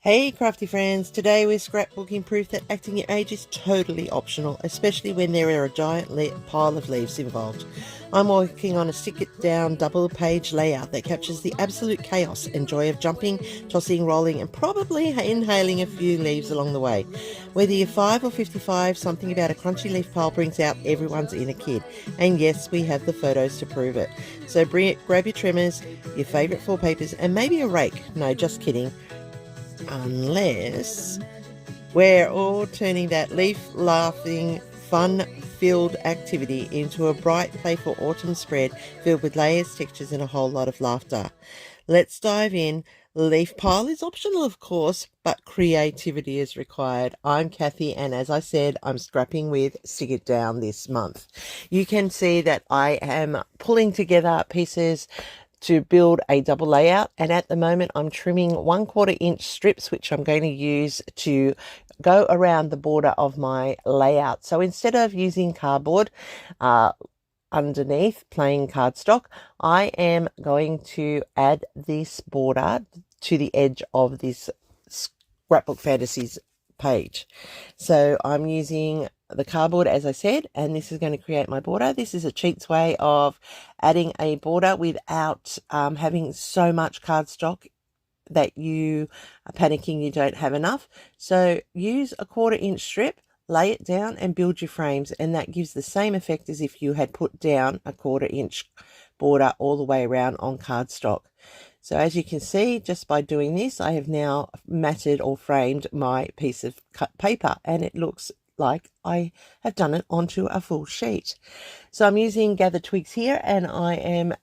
Hey crafty friends, today we're scrapbooking proof that acting your age is totally optional, especially when there are a giant pile of leaves involved. I'm working on a stick it down double page layout that captures the absolute chaos and joy of jumping, tossing, rolling and probably inhaling a few leaves along the way. Whether you're 5 or 55, something about a crunchy leaf pile brings out everyone's inner kid. And yes, we have the photos to prove it. So grab your trimmers, your favourite four papers and maybe a rake. No, just kidding. Unless we're all turning that leaf-laughing, fun-filled activity into a bright, playful autumn spread filled with layers, textures, and a whole lot of laughter. Let's dive in. Leaf pile is optional, of course, but creativity is required. I'm Kathy, and as I said, I'm scrapping with Stick It Down this month. You can see that I am pulling together pieces to build a double layout, and at the moment I'm trimming 1/4 inch strips which I'm going to use to go around the border of my layout. So instead of using cardboard underneath plain cardstock, I am going to add this border to the edge of this Scrapbook Fantasies page. So I'm using the cardboard, as I said, and this is going to create my border. This is a cheats way of adding a border without having so much cardstock that you are panicking you don't have enough. So use a 1/4 inch strip, lay it down and build your frames, and that gives the same effect as if you had put down a 1/4 inch border all the way around on cardstock. So as you can see, just by doing this, I have now matted or framed my piece of cut paper, and it looks like I have done it onto a full sheet. So I'm using gathered twigs here, and I am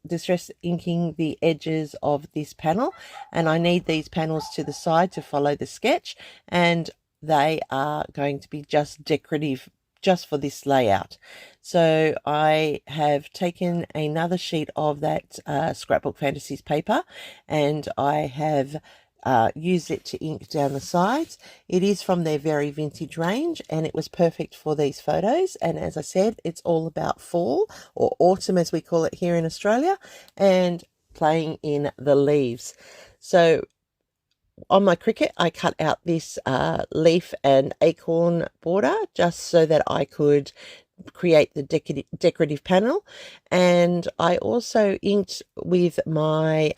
distress inking the edges of this panel, and I need these panels to the side to follow the sketch, and they are going to be just decorative just for this layout. So I have taken another sheet of that Scrapbook Fantasies paper, and I have used it to ink down the sides. It is from their very vintage range, and it was perfect for these photos. And as I said, it's all about fall, or autumn as we call it here in Australia, and playing in the leaves. So on my Cricut, I cut out this leaf and acorn border just so that I could create the decorative panel. And I also inked with my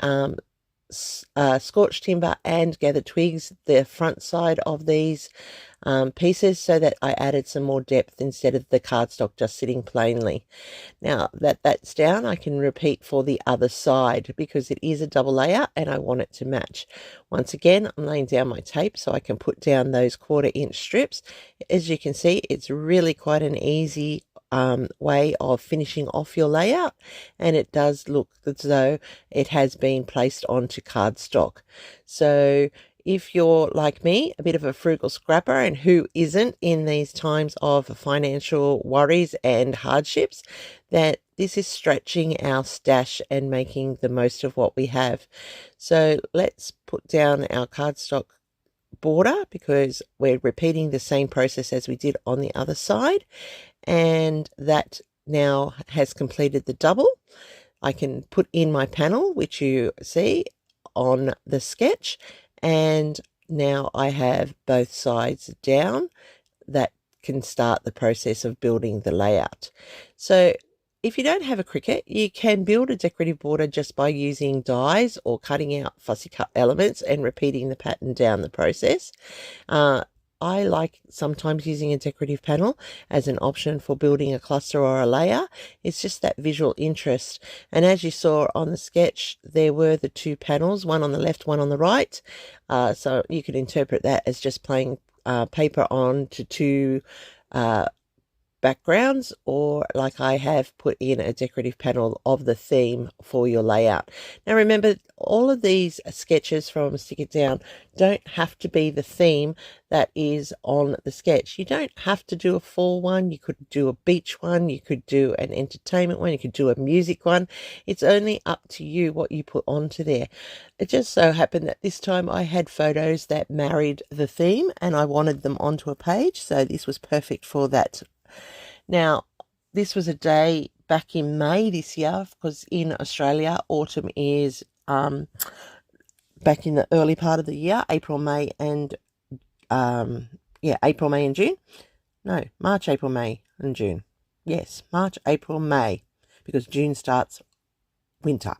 scorched timber and gathered twigs the front side of these pieces, so that I added some more depth instead of the cardstock just sitting plainly. Now that that's down, I can repeat for the other side because it is a double layout and I want it to match. Once again, I'm laying down my tape so I can put down those 1/4 inch strips. As you can see, it's really quite an easy way of finishing off your layout, and it does look as though it has been placed onto cardstock. So if you're like me, a bit of a frugal scrapper, and who isn't in these times of financial worries and hardships, that this is stretching our stash and making the most of what we have. So let's put down our cardstock border because we're repeating the same process as we did on the other side, and that now has completed the double. I can put in my panel, which you see on the sketch, and now I have both sides down. That can start the process of building the layout. So if you don't have a Cricut, you can build a decorative border just by using dies or cutting out fussy cut elements and repeating the pattern down the process. I like sometimes using a decorative panel as an option for building a cluster or a layer. It's just that visual interest. And as you saw on the sketch, there were the two panels, one on the left, one on the right. So you could interpret that as just playing paper onto two backgrounds, or like I have put in a decorative panel of the theme for your layout. Now remember, all of these sketches from Stick It Down don't have to be the theme that is on the sketch. You don't have to do a fall one. You could do a beach one, you could do an entertainment one, you could do a music one. It's only up to you what you put onto there. It just so happened that this time I had photos that married the theme and I wanted them onto a page, so this was perfect for that. Now, this was a day back in May this year, because in Australia, autumn is back in the early part of the year, April, May, and April, May, and June. No, March, April, May, and June. Yes, March, April, May, because June starts winter.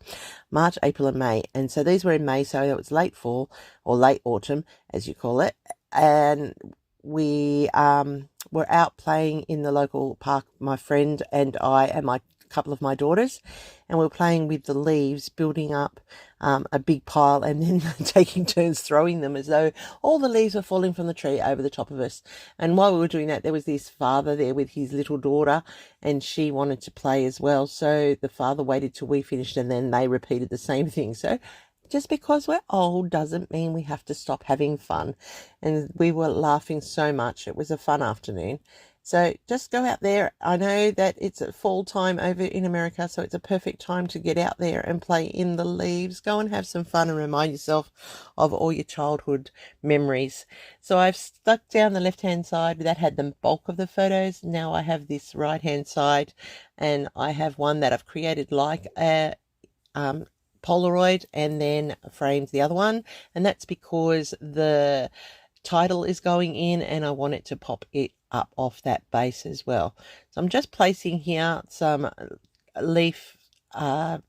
March, April, and May. And so these were in May, so it was late fall or late autumn, as you call it. And we were out playing in the local park, my friend and I and my couple of my daughters, and we were playing with the leaves, building up a big pile and then taking turns throwing them as though all the leaves were falling from the tree over the top of us. And while we were doing that, there was this father there with his little daughter, and she wanted to play as well. So the father waited till we finished, and then they repeated the same thing. So just because we're old doesn't mean we have to stop having fun. And we were laughing so much. It was a fun afternoon. So just go out there. I know that it's a fall time over in America, so it's a perfect time to get out there and play in the leaves. Go and have some fun and remind yourself of all your childhood memories. So I've stuck down the left-hand side. That had the bulk of the photos. Now I have this right-hand side, and I have one that I've created like a Polaroid and then framed the other one. And that's because the title is going in and I want it to pop it up off that base as well. So I'm just placing here some leaf cut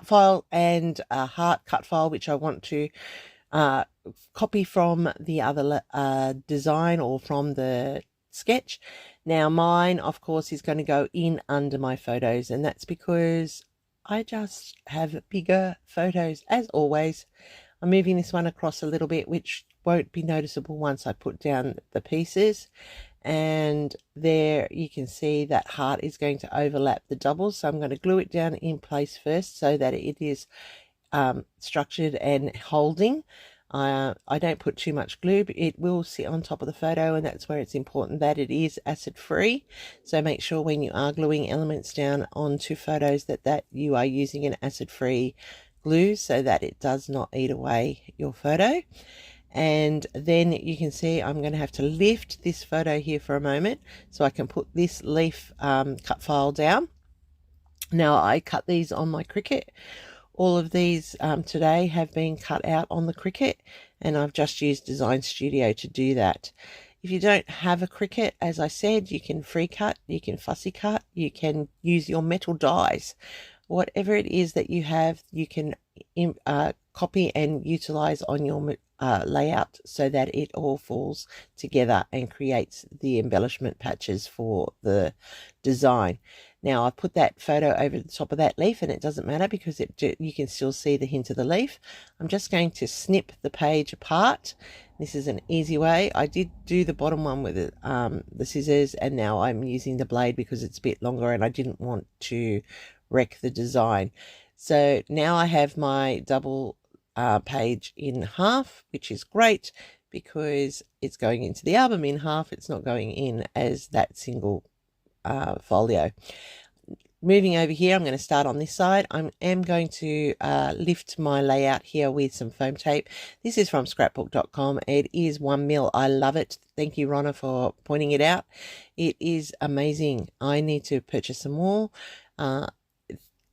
file and a heart cut file, which I want to copy from the other design or from the sketch. Now mine, of course, is going to go in under my photos, and that's because I just have bigger photos. As always, I'm moving this one across a little bit, which won't be noticeable once I put down the pieces. And there you can see that heart is going to overlap the doubles. So I'm going to glue it down in place first so that it is structured and holding. I don't put too much glue, but it will sit on top of the photo, and that's where it's important that it is acid free. So make sure when you are gluing elements down onto photos that you are using an acid free glue so that it does not eat away your photo. And then you can see I'm going to have to lift this photo here for a moment so I can put this leaf cut file down. Now I cut these on my Cricut. All of these today have been cut out on the Cricut, and I've just used Design Studio to do that. If you don't have a Cricut, as I said, you can free cut, you can fussy cut, you can use your metal dies. Whatever it is that you have, you can copy and utilize on your layout so that it all falls together and creates the embellishment patches for the design. Now I've put that photo over the top of that leaf, and it doesn't matter because you can still see the hint of the leaf. I'm just going to snip the page apart. This is an easy way. I did do the bottom one with the scissors, and now I'm using the blade because it's a bit longer and I didn't want to wreck the design. So now I have my double page in half, which is great because it's going into the album in half. It's not going in as that single folio. Moving over here, I'm going to start on this side. I am going to lift my layout here with some foam tape. This is from scrapbook.com. It is 1mm. I love it. Thank you, Ronna, for pointing it out. It is amazing. I need to purchase some more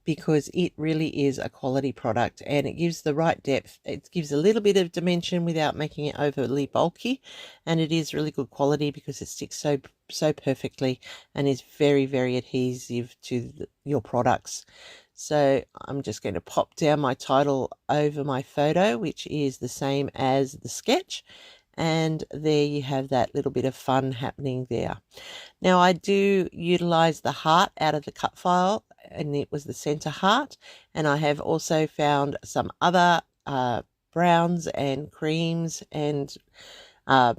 because it really is a quality product, and it gives the right depth. It gives a little bit of dimension without making it overly bulky, and it is really good quality because it sticks so perfectly and is very, very adhesive to your products. So I'm just going to pop down my title over my photo, which is the same as the sketch, and there you have that little bit of fun happening there. Now I do utilize the heart out of the cut file, and it was the center heart, and I have also found some other browns and creams and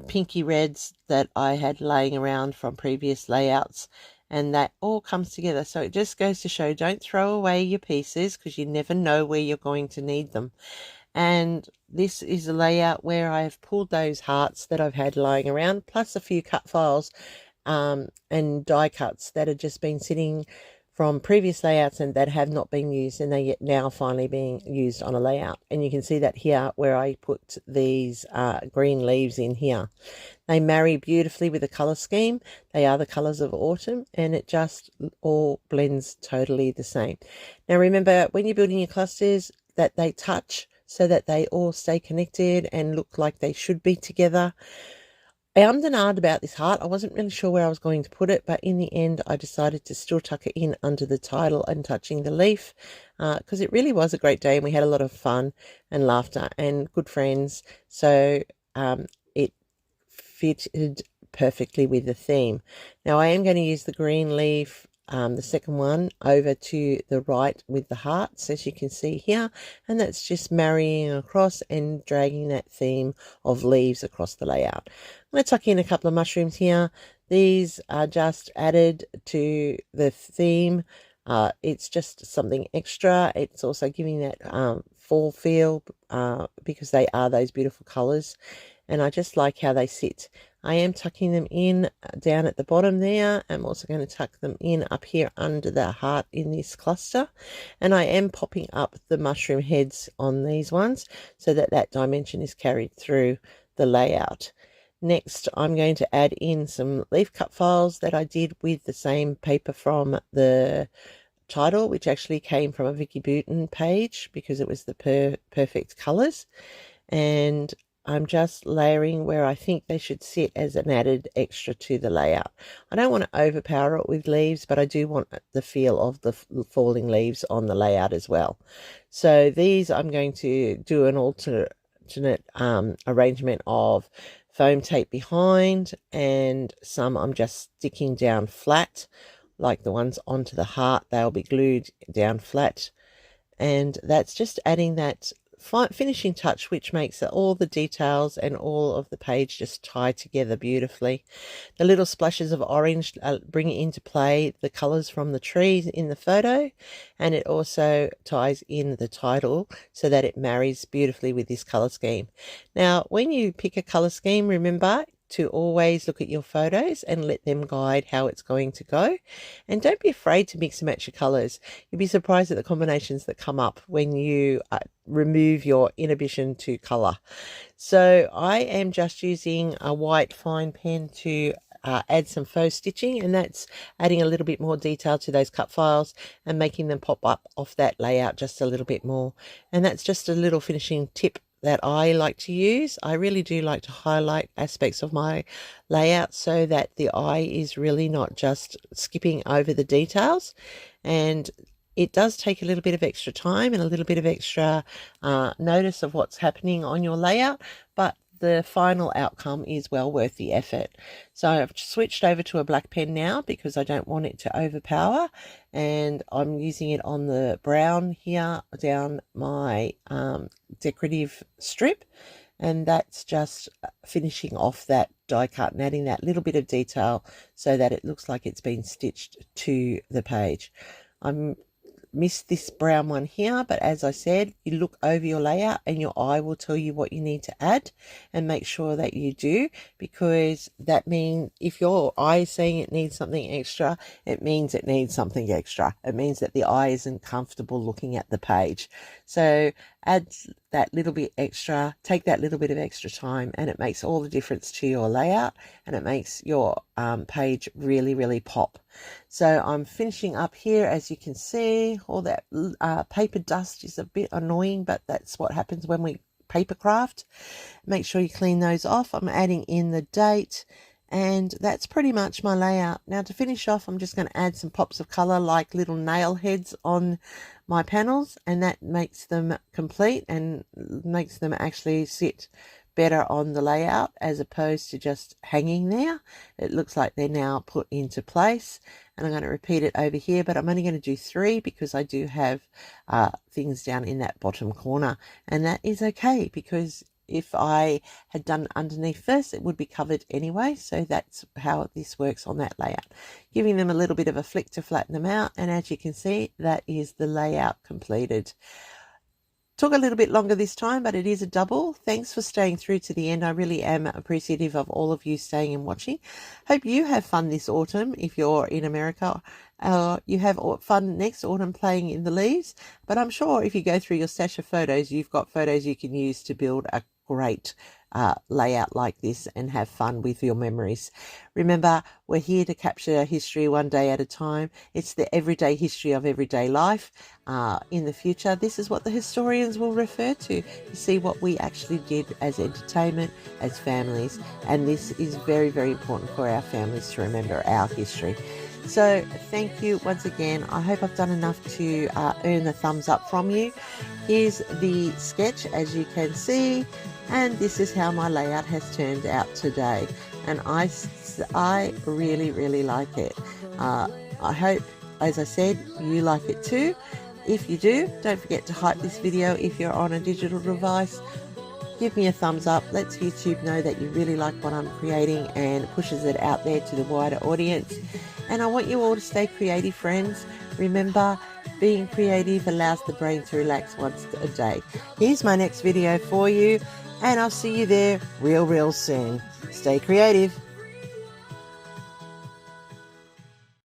pinky reds that I had laying around from previous layouts, and that all comes together. So it just goes to show, don't throw away your pieces because you never know where you're going to need them. And this is a layout where I have pulled those hearts that I've had lying around, plus a few cut files and die cuts that have just been sitting from previous layouts and that have not been used, and they are now finally being used on a layout. And you can see that here where I put these green leaves in here. They marry beautifully with the color scheme. They are the colors of autumn, and it just all blends totally the same. Now remember, when you're building your clusters, that they touch so that they all stay connected and look like they should be together. I ummed and ahed about this heart. I wasn't really sure where I was going to put it, but in the end I decided to still tuck it in under the title and touching the leaf, because it really was a great day and we had a lot of fun and laughter and good friends. So it fitted perfectly with the theme. Now I am going to use the green leaf, the second one, over to the right with the hearts, as you can see here, and that's just marrying across and dragging that theme of leaves across the layout. I'm going to tuck in a couple of mushrooms here. These are just added to the theme. It's just something extra. It's also giving that fall feel, because they are those beautiful colors, and I just like how they sit. I am tucking them in down at the bottom there. I'm also going to tuck them in up here under the heart in this cluster, and I am popping up the mushroom heads on these ones so that that dimension is carried through the layout. Next, I'm going to add in some leaf cut files that I did with the same paper from the title, which actually came from a Vicky Booten page because it was the perfect colors. And I'm just layering where I think they should sit as an added extra to the layout. I don't want to overpower it with leaves, but I do want the feel of the falling leaves on the layout as well. So these I'm going to do an alternate arrangement of foam tape behind, and some I'm just sticking down flat, like the ones onto the heart. They'll be glued down flat, and that's just adding that finishing touch, which makes all the details and all of the page just tie together beautifully. The little splashes of orange bring into play the colors from the trees in the photo, and it also ties in the title so that it marries beautifully with this color scheme. Now, when you pick a color scheme, remember to always look at your photos and let them guide how it's going to go, and don't be afraid to mix and match your colors. You'd be surprised at the combinations that come up when you remove your inhibition to color. So I am just using a white fine pen to add some faux stitching, and that's adding a little bit more detail to those cut files and making them pop up off that layout just a little bit more. And that's just a little finishing tip that I like to use. I really do like to highlight aspects of my layout so that the eye is really not just skipping over the details. And it does take a little bit of extra time and a little bit of extra notice of what's happening on your layout, but the final outcome is well worth the effort. So I've switched over to a black pen now because I don't want it to overpower, and I'm using it on the brown here down my decorative strip, and that's just finishing off that die cut and adding that little bit of detail so that it looks like it's been stitched to the page. I'm missed this brown one here, but as I said, you look over your layout and your eye will tell you what you need to add, and make sure that you do, because that means if your eye is saying it needs something extra, it means it needs something extra. It means that the eye isn't comfortable looking at the page. So add that little bit extra, take that little bit of extra time, and it makes all the difference to your layout, and it makes your page really, really pop. So I'm finishing up here. As you can see, all that paper dust is a bit annoying, but that's what happens when we paper craft. Make sure you clean those off. I'm adding in the date, and that's pretty much my layout. Now to finish off, I'm just going to add some pops of color like little nail heads on my panels, and that makes them complete and makes them actually sit better on the layout as opposed to just hanging there. It looks like they're now put into place, and I'm going to repeat it over here, but I'm only going to do 3 because I do have things down in that bottom corner, and that is okay, because if I had done underneath first, it would be covered anyway. So that's how this works on that layout. Giving them a little bit of a flick to flatten them out, and as you can see, that is the layout completed. Took a little bit longer this time, but it is a double. Thanks for staying through to the end. I really am appreciative of all of you staying and watching. Hope you have fun this autumn if you're in America. You have fun next autumn playing in the leaves. But I'm sure if you go through your stash of photos, you've got photos you can use to build a great layout like this and have fun with your memories. Remember, we're here to capture history one day at a time. It's the everyday history of everyday life. In the future, this is what the historians will refer to see what we actually did as entertainment, as families, and this is very, very important for our families to remember our history. So thank you once again. I hope I've done enough to earn the thumbs up from you. Here's the sketch, as you can see, and this is how my layout has turned out today, and I really, really like it. I hope, as I said, you like it too. If you do, don't forget to hype this video if you're on a digital device. Give me a thumbs up. Lets YouTube know that you really like what I'm creating and pushes it out there to the wider audience. And I want you all to stay creative, friends. Remember, being creative allows the brain to relax once a day. Here's my next video for you, and I'll see you there real soon. Stay creative.